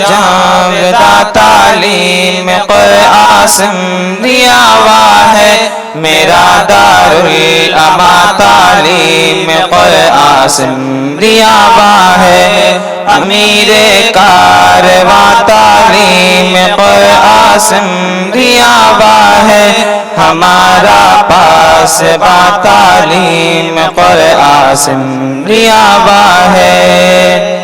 جاودہ تعلیم قاسم دیا ہوا ہے میرا دارالاما تعلیم قاسم دیا ہوا ہے امیر کارواں تعلیم قاسم دیا ہوا ہے ہمارا پاس با تعلیم قاسم دیا ہوا ہے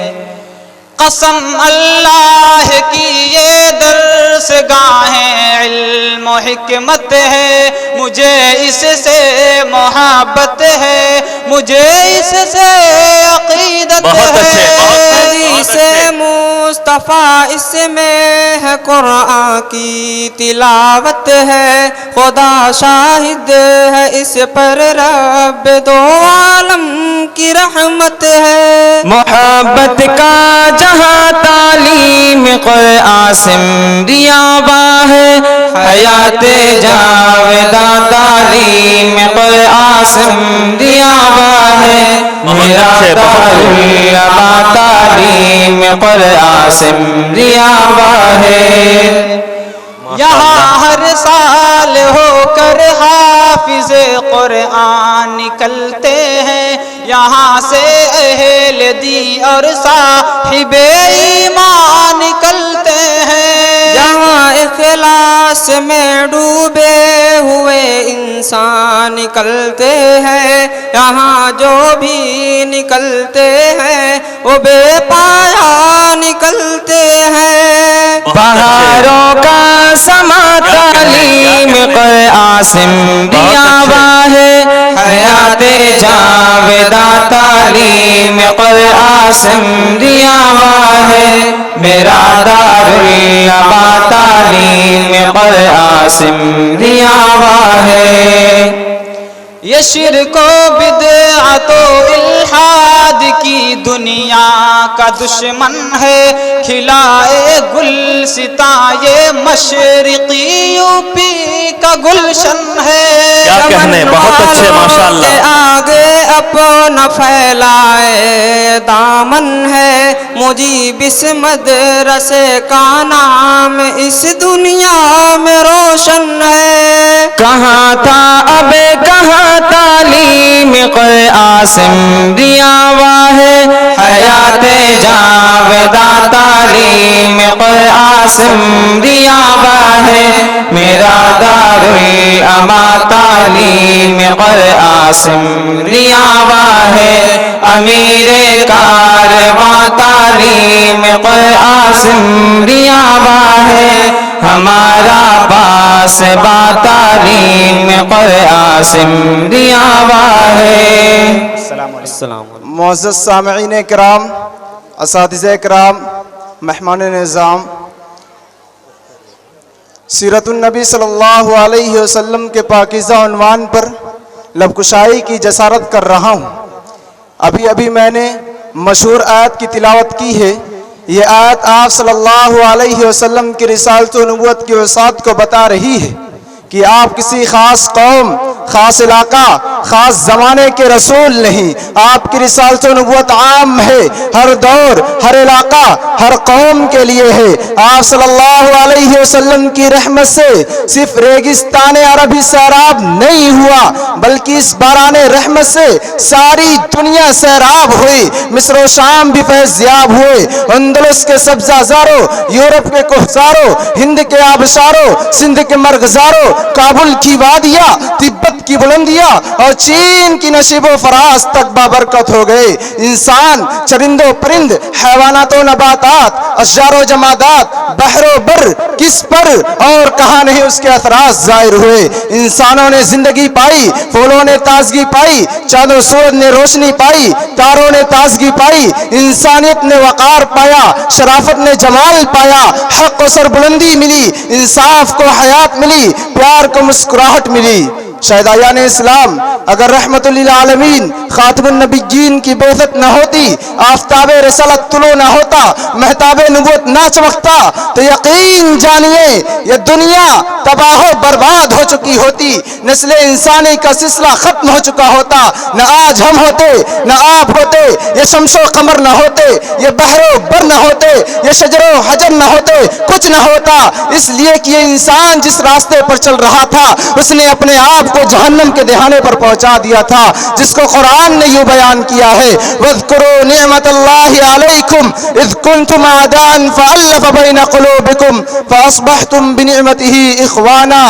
قسم اللہ کی یہ درس گاہیں علم و حکمت ہے مجھے اس سے محبت ہے مجھے اس سے عقیدت ہے حدیث مصطفیٰ اس میں ہے قرآن کی تلاوت ہے خدا شاہد ہے اس پر رب دو عالم کی رحمت ہے محبت کا جہاں تعلیم قاسم دیا ہوا ہے حیات جاودہ تعلیم قاسم دیا ہوا ہے میرا دارالاما تعلیم قاسم دیا ہوا ہے یہاں ہر سال ہو کر حافظ قرآن نکلتے ہیں یہاں سے اہل دین اور صاحب ایمان نکلتے ہیں جہاں اخلاص میں ڈوبے ہوئے انسان نکلتے ہیں یہاں جو بھی نکلتے ہیں وہ بے پایا نکلتے ہیں بہاروں کا سما تعلیم قاسم دیا ہوا ہے حیات جاودہ تعلیم قاسم دیا ہوا ہے میرا دارالاما تعلیم قاسم دیا ہوا ہے یہ شرک و بدعت و الحاد کی دنیا کا دشمن ہے کھلائے گلستاں یہ مشرقی یو پی کا گلشن ہے کیا کہنے بہت اچھے ماشاءاللہ آگے اپنا پھیلائے دامن ہے مجیب اس مدرسے کا نام اس دنیا میں روشن ہے کہاں تھا اب کہاں تعلیم قاسم دیا ہوا ہے حیات جاودہ تعلیم قاسم دیا ہوا ہے میرا دارالاما تعلیم قاسم دیا ہوا ہے امیر کارواں تعلیم قاسم دیا ہوا ہے ہمارا پاس با تعلیم قاسم دیا ہوا ہے معزز سامعین کرام اساتذہ کرام مہمان نظام سیرت النبی صلی اللہ علیہ وسلم کے پاکیزہ عنوان پر لب کشائی کی جسارت کر رہا ہوں ابھی میں نے مشہور آیت کی تلاوت کی ہے یہ آیت آپ صلی اللہ علیہ وسلم کی رسالت و نبوت کی وسعت کو بتا رہی ہے کہ آپ کسی خاص قوم خاص علاقہ خاص زمانے کے رسول نہیں آپ کی رسالت و نبوت عام ہے ہر دور ہر علاقہ ہر قوم کے لیے ہے آپ صلی اللہ علیہ وسلم کی رحمت سے صرف ریگستان عربی سیراب نہیں ہوا بلکہ اس باران رحمت سے ساری دنیا سیراب ہوئی مصر و شام بھی فیضیاب ہوئے اندلس کے سبزہ زاروں یورپ کے کوہساروں ہند کے آبشاروں سندھ کے مرغزاروں کابل کی وادیاں تبت کی بلندیاں اور چین کی نشیب و فراز تک بابرکت ہو گئے انسان چرند و پرند حیوانات و نباتات اشجار و جمادات بحر و بر کس پر اور کہاں نہیں اس کے اثرات ظاہر ہوئے انسانوں نے زندگی پائی پھولوں نے تازگی پائی چاند و سورج نے روشنی پائی تاروں نے تازگی پائی انسانیت نے وقار پایا شرافت نے جمال پایا حق کو سربلندی ملی انصاف کو حیات ملی پیار کو مسکراہٹ ملی شہدایان اسلام اگر رحمت للعالمین خاتم النبیین کی بعثت نہ ہوتی آفتاب رسالت طلوع نہ ہوتا مہتاب نبوت نہ چمکتا تو یقین جانیے یہ دنیا تباہ و برباد ہو چکی ہوتی، نسل انسانی کا سلسلہ ختم ہو چکا ہوتا، نہ آج ہم ہوتے، نہ آپ ہوتے، یہ شمس و قمر نہ ہوتے، یہ بحر و بر نہ ہوتے، یہ شجر و حجر نہ ہوتے، کچھ نہ ہوتا۔ اس لیے کہ یہ انسان جس راستے پر چل رہا تھا اس نے اپنے آپ کو جہنم کے دہانے پر پہنچا دیا تھا، جس کو قرآن نے یوں بیان کیا ہے، وَاذْكُرُوا نِعْمَةَ اللَّهِ عَلَيْكُمْ إِذْ كُنْتُمْ أَعْدَاءً فَأَلَّفَ بَيْنَ قُلُوبِكُمْ فَأَصْبَحْتُمْ بِنِعْمَتِهِ إِخْوَانًا۔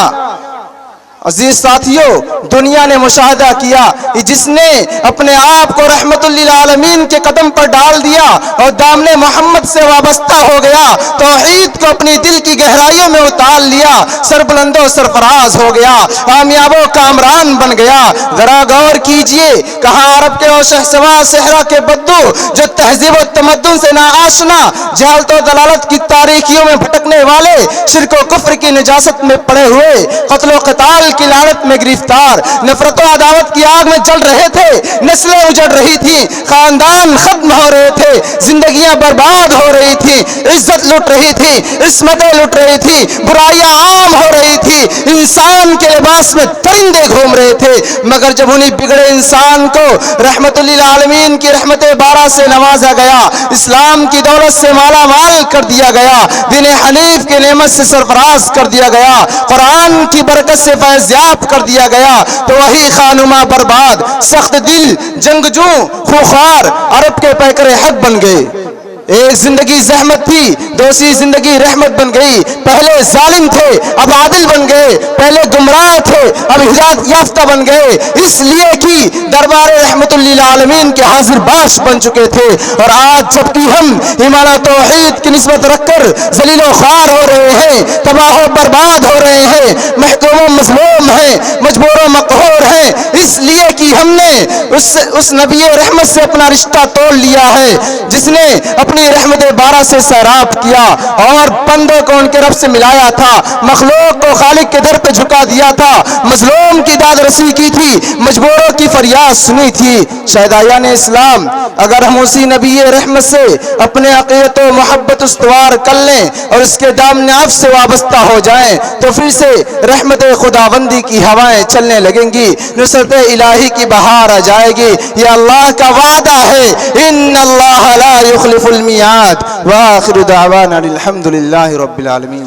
عزیز ساتھیوں، دنیا نے مشاہدہ کیا کہ جس نے اپنے آپ کو رحمت للعالمین کے قدم پر ڈال دیا اور دامن محمد سے وابستہ ہو گیا، توحید کو اپنی دل کی گہرائیوں میں اتار لیا، سربلند و سرفراز ہو گیا، کامیاب و کامران بن گیا۔ ذرا غور کیجئے، کہاں عرب کے اور شہسوا صحرا کے بدو جو تہذیب و تمدن سے نا آشنا، جہالت و دلالت کی تاریکیوں میں بھٹکنے والے، شرک و کفر کی نجاست میں پڑے ہوئے، قتل و قتال کی لعنت میں گرفتار، نفرت و عداوت کی آگ میں جل رہے تھے، نسلیں اجڑ رہی تھی، خاندان ختم ہو رہے تھے، زندگیاں برباد ہو رہی تھی، عزت لٹ رہی تھی، عصمتیں لٹ رہی تھی، برائیاں عام ہو رہی تھی، انسان کے لباس میں درندے گھوم رہے تھے، مگر جب انہیں بگڑے انسان کو رحمت للعالمین کی رحمت بارہ سے نوازا گیا، اسلام کی دولت سے مالا مال کر دیا گیا، دین حنیف کی نعمت سے سرفراز کر دیا گیا، قرآن کی برکت سے فیضیاب کر دیا گیا، تو وہی خانما برباد، سخت دل، جنگجو، خوخار عرب کے پیکر حق بن گئے۔ ایک زندگی زحمت تھی، دوسری زندگی رحمت بن گئی، پہلے ظالم تھے اب عادل بن گئے، پہلے گمراہ تھے اب ہدایت یافتہ بن گئے، اس لیے کہ دربار رحمت للعالمین کے حاضر باش بن چکے تھے۔ اور آج جبکہ ہم ایمان و توحید کی نسبت رکھ کر ذلیل و خوار ہو رہے ہیں، تباہ و برباد ہو رہے ہیں، محکوم و مظلوم ہیں، مجبور و مقہور ہیں، اس لیے کہ ہم نے اس نبی رحمت سے اپنا رشتہ توڑ لیا ہے، جس نے اپنی رحمت بارہ سے سیراب کیا اور بندوں کو ان کے رب سے ملایا تھا، مخلوق کو خالق کے در پہ جھکا دیا تھا، مظلوم کی داد رسی کی تھی، مجبوروں کی فریاد سنی تھی۔ شہدائیان اسلام، اگر ہم اسی نبی رحمت سے اپنے عقیدت و محبت استوار کر لیں اور اس کے دامن عفو سے وابستہ ہو جائیں تو پھر سے رحمت خداوندی کی ہوائیں چلنے لگیں گی، نصرت الہی کی بہار آ جائے گی۔ یہ اللہ کا وعدہ ہے، ان اللہ لا یخلف المیعاد۔ وآخر دعوانا الحمد للہ رب العالمین۔